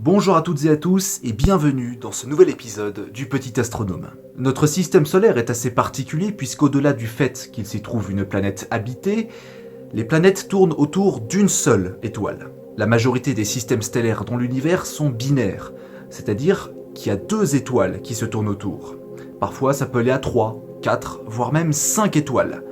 Bonjour à toutes et à tous et bienvenue dans ce nouvel épisode du Petit Astronome. Notre système solaire est assez particulier puisqu'au-delà du fait qu'il s'y trouve une planète habitée, les planètes tournent autour d'une seule étoile. La majorité des systèmes stellaires dans l'univers sont binaires, c'est-à-dire qu'il y a deux étoiles qui se tournent autour. Parfois ça peut aller à 3, 4, voire même 5 étoiles,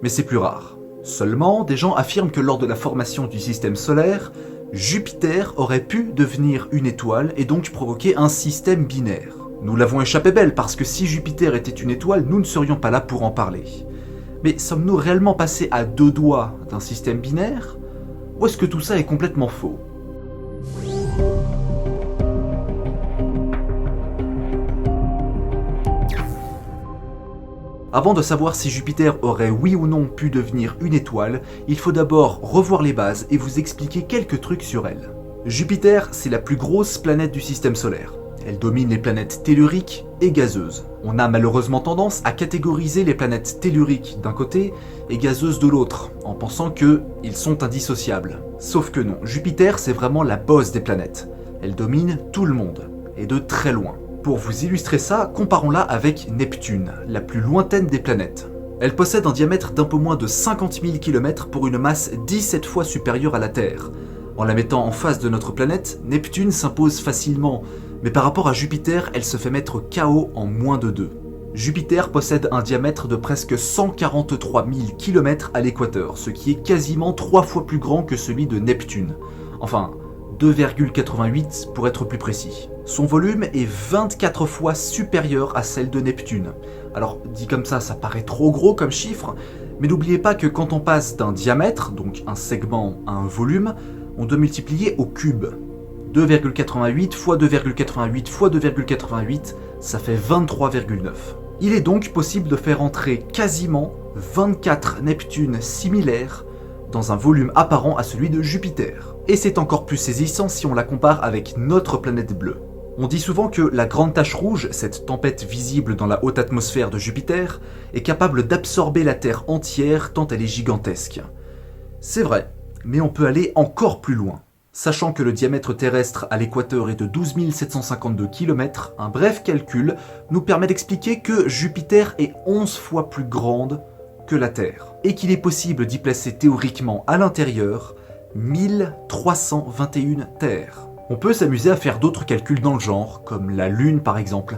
mais c'est plus rare. Seulement, des gens affirment que lors de la formation du système solaire, Jupiter aurait pu devenir une étoile et donc provoquer un système binaire. Nous l'avons échappé belle parce que si Jupiter était une étoile, nous ne serions pas là pour en parler. Mais sommes-nous réellement passés à deux doigts d'un système binaire ? Ou est-ce que tout ça est complètement faux ? Avant de savoir si Jupiter aurait oui ou non pu devenir une étoile, il faut d'abord revoir les bases et vous expliquer quelques trucs sur elle. Jupiter, c'est la plus grosse planète du système solaire. Elle domine les planètes telluriques et gazeuses. On a malheureusement tendance à catégoriser les planètes telluriques d'un côté et gazeuses de l'autre, en pensant qu'ils sont indissociables. Sauf que non, Jupiter c'est vraiment la boss des planètes. Elle domine tout le monde, et de très loin. Pour vous illustrer ça, comparons-la avec Neptune, la plus lointaine des planètes. Elle possède un diamètre d'un peu moins de 50 000 km pour une masse 17 fois supérieure à la Terre. En la mettant en face de notre planète, Neptune s'impose facilement, mais par rapport à Jupiter, elle se fait mettre KO en moins de 2. Jupiter possède un diamètre de presque 143 000 km à l'équateur, ce qui est quasiment 3 fois plus grand que celui de Neptune. Enfin, 2,88 pour être plus précis. Son volume est 24 fois supérieur à celle de Neptune. Alors, dit comme ça paraît trop gros comme chiffre, mais n'oubliez pas que quand on passe d'un diamètre, donc un segment, à un volume, on doit multiplier au cube. 2,88 fois 2,88 fois 2,88, ça fait 23,9. Il est donc possible de faire entrer quasiment 24 Neptunes similaires dans un volume apparent à celui de Jupiter. Et c'est encore plus saisissant si on la compare avec notre planète bleue. On dit souvent que la grande tache rouge, cette tempête visible dans la haute atmosphère de Jupiter, est capable d'absorber la Terre entière tant elle est gigantesque. C'est vrai, mais on peut aller encore plus loin. Sachant que le diamètre terrestre à l'équateur est de 12 752 km, un bref calcul nous permet d'expliquer que Jupiter est 11 fois plus grande que la Terre, et qu'il est possible d'y placer théoriquement à l'intérieur 1321 terres. On peut s'amuser à faire d'autres calculs dans le genre, comme la Lune par exemple.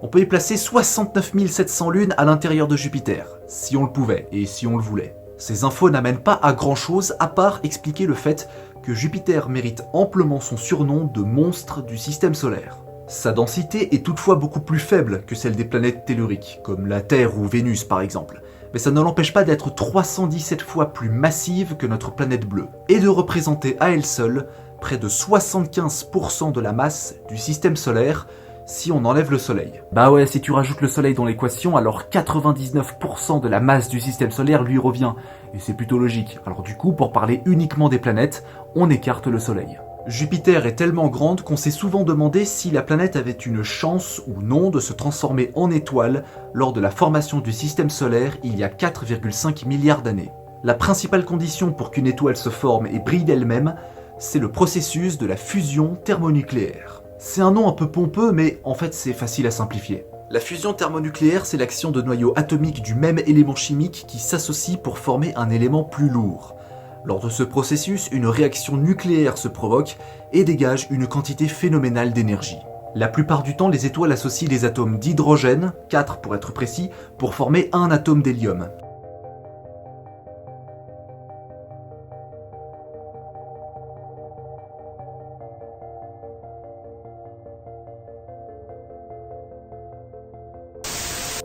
On peut y placer 69 700 lunes à l'intérieur de Jupiter, si on le pouvait et si on le voulait. Ces infos n'amènent pas à grand chose à part expliquer le fait que Jupiter mérite amplement son surnom de monstre du système solaire. Sa densité est toutefois beaucoup plus faible que celle des planètes telluriques, comme la Terre ou Vénus par exemple. Mais ça ne l'empêche pas d'être 317 fois plus massive que notre planète bleue, et de représenter à elle seule près de 75% de la masse du système solaire si on enlève le Soleil. Bah ouais, si tu rajoutes le Soleil dans l'équation, alors 99% de la masse du système solaire lui revient, et c'est plutôt logique. Alors du coup, pour parler uniquement des planètes, on écarte le Soleil. Jupiter est tellement grande qu'on s'est souvent demandé si la planète avait une chance ou non de se transformer en étoile lors de la formation du système solaire il y a 4,5 milliards d'années. La principale condition pour qu'une étoile se forme et brille d'elle-même, c'est le processus de la fusion thermonucléaire. C'est un nom un peu pompeux, mais en fait c'est facile à simplifier. La fusion thermonucléaire, c'est l'action de noyaux atomiques du même élément chimique qui s'associent pour former un élément plus lourd. Lors de ce processus, une réaction nucléaire se provoque et dégage une quantité phénoménale d'énergie. La plupart du temps, les étoiles associent les atomes d'hydrogène, 4 pour être précis, pour former un atome d'hélium.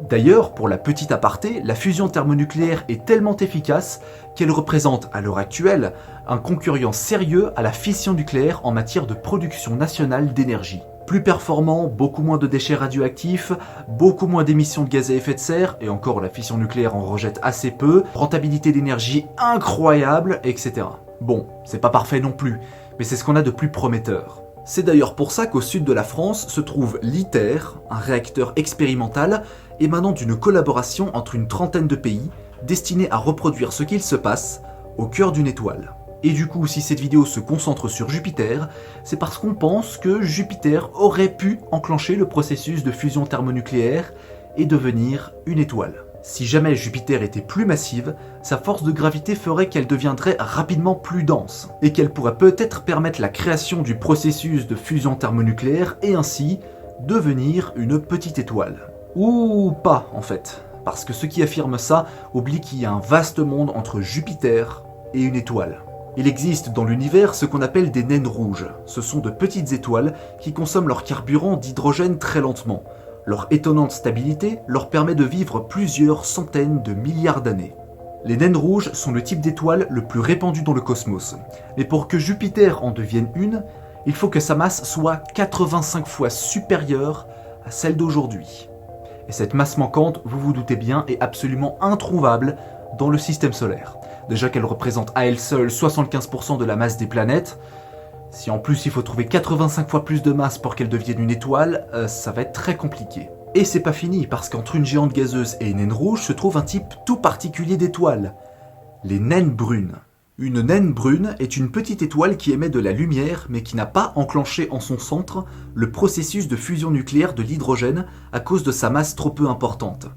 D'ailleurs, pour la petite aparté, la fusion thermonucléaire est tellement efficace qu'elle représente, à l'heure actuelle, un concurrent sérieux à la fission nucléaire en matière de production nationale d'énergie. Plus performant, beaucoup moins de déchets radioactifs, beaucoup moins d'émissions de gaz à effet de serre, et encore la fission nucléaire en rejette assez peu, rentabilité d'énergie incroyable, etc. Bon, c'est pas parfait non plus, mais c'est ce qu'on a de plus prometteur. C'est d'ailleurs pour ça qu'au sud de la France se trouve l'ITER, un réacteur expérimental émanant d'une collaboration entre une trentaine de pays, destiné à reproduire ce qu'il se passe au cœur d'une étoile. Et du coup, si cette vidéo se concentre sur Jupiter, c'est parce qu'on pense que Jupiter aurait pu enclencher le processus de fusion thermonucléaire et devenir une étoile. Si jamais Jupiter était plus massive, sa force de gravité ferait qu'elle deviendrait rapidement plus dense, et qu'elle pourrait peut-être permettre la création du processus de fusion thermonucléaire et ainsi devenir une petite étoile. Ou pas en fait, parce que ceux qui affirment ça oublient qu'il y a un vaste monde entre Jupiter et une étoile. Il existe dans l'univers ce qu'on appelle des naines rouges. Ce sont de petites étoiles qui consomment leur carburant d'hydrogène très lentement. Leur étonnante stabilité leur permet de vivre plusieurs centaines de milliards d'années. Les naines rouges sont le type d'étoile le plus répandu dans le cosmos. Mais pour que Jupiter en devienne une, il faut que sa masse soit 85 fois supérieure à celle d'aujourd'hui. Et cette masse manquante, vous vous doutez bien, est absolument introuvable dans le système solaire. Déjà qu'elle représente à elle seule 75% de la masse des planètes, si en plus il faut trouver 85 fois plus de masse pour qu'elle devienne une étoile, ça va être très compliqué. Et c'est pas fini, parce qu'entre une géante gazeuse et une naine rouge se trouve un type tout particulier d'étoile, les naines brunes. Une naine brune est une petite étoile qui émet de la lumière, mais qui n'a pas enclenché en son centre le processus de fusion nucléaire de l'hydrogène à cause de sa masse trop peu importante.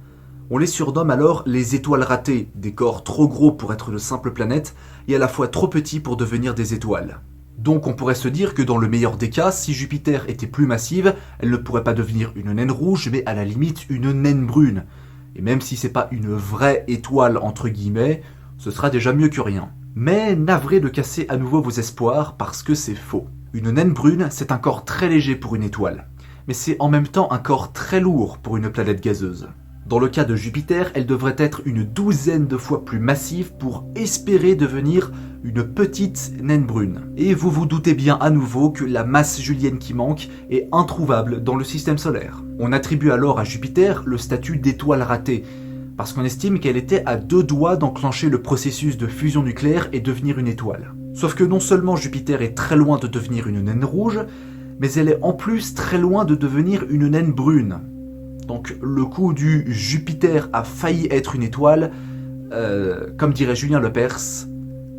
On les surnomme alors les étoiles ratées, des corps trop gros pour être de simples planètes et à la fois trop petits pour devenir des étoiles. Donc on pourrait se dire que dans le meilleur des cas, si Jupiter était plus massive, elle ne pourrait pas devenir une naine rouge, mais à la limite une naine brune. Et même si c'est pas une vraie étoile entre guillemets, ce sera déjà mieux que rien. Mais navré de casser à nouveau vos espoirs parce que c'est faux. Une naine brune, c'est un corps très léger pour une étoile, mais c'est en même temps un corps très lourd pour une planète gazeuse. Dans le cas de Jupiter, elle devrait être une douzaine de fois plus massive pour espérer devenir une petite naine brune. Et vous vous doutez bien à nouveau que la masse julienne qui manque est introuvable dans le système solaire. On attribue alors à Jupiter le statut d'étoile ratée, parce qu'on estime qu'elle était à 2 doigts d'enclencher le processus de fusion nucléaire et devenir une étoile. Sauf que non seulement Jupiter est très loin de devenir une naine rouge, mais elle est en plus très loin de devenir une naine brune. Donc le coup du Jupiter a failli être une étoile, comme dirait Julien Lepers,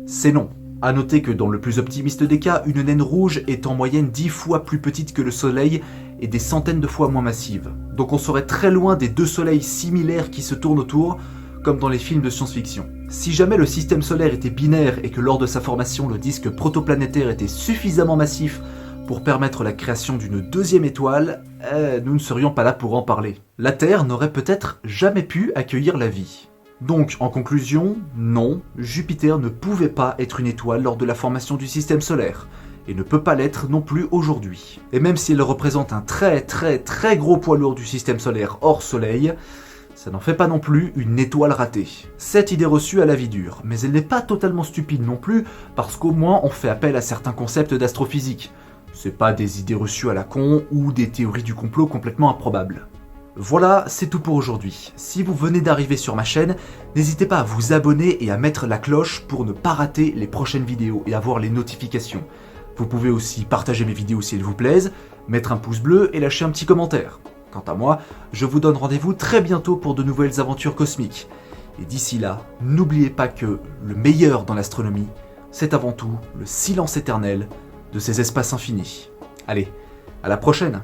c'est non. A noter que dans le plus optimiste des cas, une naine rouge est en moyenne 10 fois plus petite que le Soleil et des centaines de fois moins massive. Donc on serait très loin des 2 soleils similaires qui se tournent autour, comme dans les films de science-fiction. Si jamais le système solaire était binaire et que lors de sa formation le disque protoplanétaire était suffisamment massif pour permettre la création d'une deuxième étoile, nous ne serions pas là pour en parler. La Terre n'aurait peut-être jamais pu accueillir la vie. Donc, en conclusion, non, Jupiter ne pouvait pas être une étoile lors de la formation du système solaire, et ne peut pas l'être non plus aujourd'hui. Et même si elle représente un très gros poids lourd du système solaire hors Soleil, ça n'en fait pas non plus une étoile ratée. Cette idée reçue a la vie dure, mais elle n'est pas totalement stupide non plus, parce qu'au moins on fait appel à certains concepts d'astrophysique. C'est pas des idées reçues à la con ou des théories du complot complètement improbables. Voilà, c'est tout pour aujourd'hui. Si vous venez d'arriver sur ma chaîne, n'hésitez pas à vous abonner et à mettre la cloche pour ne pas rater les prochaines vidéos et avoir les notifications. Vous pouvez aussi partager mes vidéos si elles vous plaisent, mettre un pouce bleu et lâcher un petit commentaire. Quant à moi, je vous donne rendez-vous très bientôt pour de nouvelles aventures cosmiques. Et d'ici là, n'oubliez pas que le meilleur dans l'astronomie, c'est avant tout le silence éternel de ces espaces infinis. Allez, à la prochaine!